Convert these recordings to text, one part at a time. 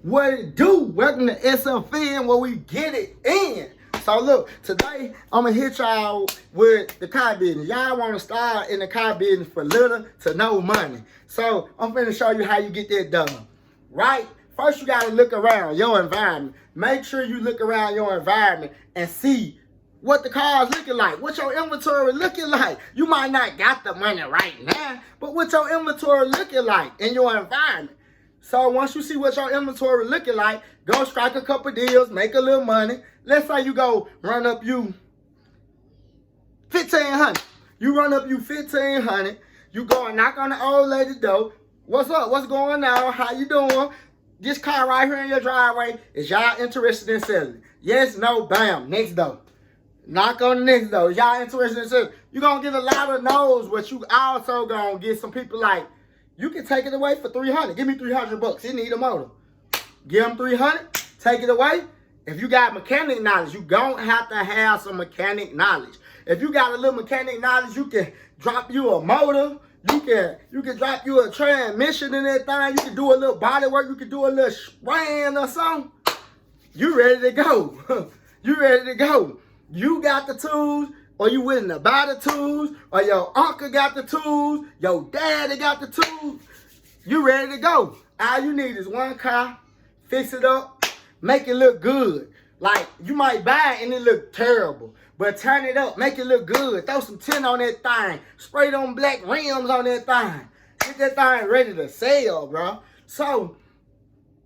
What it do? Welcome to SFN where we get it in. So look, today I'm gonna hit y'all with the car business. Y'all wanna start in the car business for little to no money. So I'm finna show you how you get that done. Right? First you gotta look around your environment. Make sure you look around your environment and see what the car's looking like, what your inventory looking like. You might not got the money right now, but what your inventory looking like in your environment. So once you see what your inventory looking like, go strike a couple deals, make a little money. Let's say you go run up you $1,500. You run up you $1,500. You go and knock on the old lady door. What's up? What's going on? How you doing? This car right here in your driveway, is y'all interested in selling? Yes, no, bam, next door. Knock on the next door. Y'all interested in selling? You're going to get a lot of no's, but you also going to get some people like, you can take it away for $300. Give me $300. You need a motor. Give them $300. Take it away. If you got mechanic knowledge, you don't have to have some mechanic knowledge. If you got a little mechanic knowledge, you can drop you a motor. You can drop you a transmission in that thing. You can do a little body work. You can do a little spraying or something. You ready to go. You ready to go. You got the tools. Or you willing to buy the tools, or your uncle got the tools, your daddy got the tools, you ready to go. All you need is one car, fix it up, make it look good. Like, you might buy it and it look terrible, but turn it up, make it look good. Throw some tint on that thing, spray them black rims on that thing. Get that thing ready to sell, bro. So,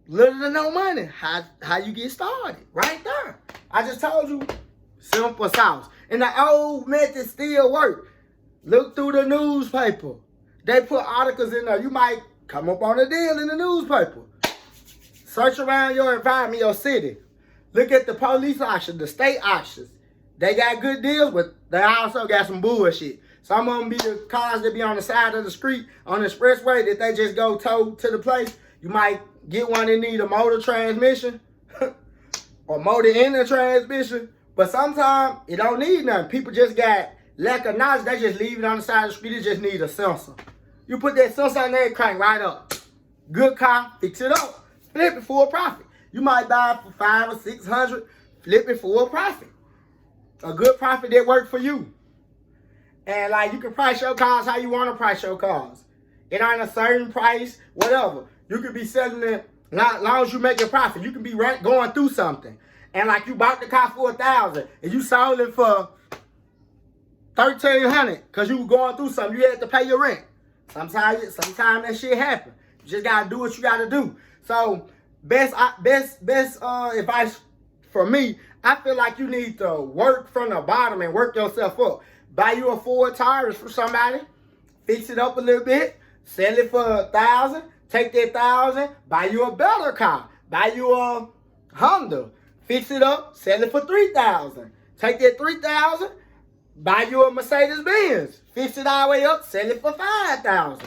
little to no money, how you get started, right there. I just told you, simple sauce. And the old method still work. Look through the newspaper. They put articles in there. You might come up on a deal in the newspaper. Search around your environment, your city. Look at the police auction, the state auctions. They got good deals, but they also got some bullshit. Some of them be the cars that be on the side of the street, on the expressway, that they just go tow to the place. You might get one that need a motor transmission or motor in the transmission. But sometimes it don't need nothing. People just got lack of knowledge. They just leave it on the side of the street. It just need a sensor. You put that sensor on there, it crank right up. Good car, fix it up. Flip it for a profit. You might buy it for $500 or $600. Flip it for a profit. A good profit that work for you. And like, you can price your cars how you want to price your cars. It ain't a certain price, whatever. You could be selling it as long as you make a profit. You can be going through something. And like, you bought the car for $1,000 and you sold it for $1,300 because you were going through something. You had to pay your rent. Sometimes that shit happen. You just gotta do what you gotta do. So best advice for me, I feel like you need to work from the bottom and work yourself up. Buy you a Ford Taurus for somebody, fix it up a little bit, sell it for $1,000. Take that $1,000, buy you a better car, buy you a Honda. Fix it up, sell it for $3,000. Take that $3,000, buy you a Mercedes Benz. Fix it all the way up, sell it for $5,000.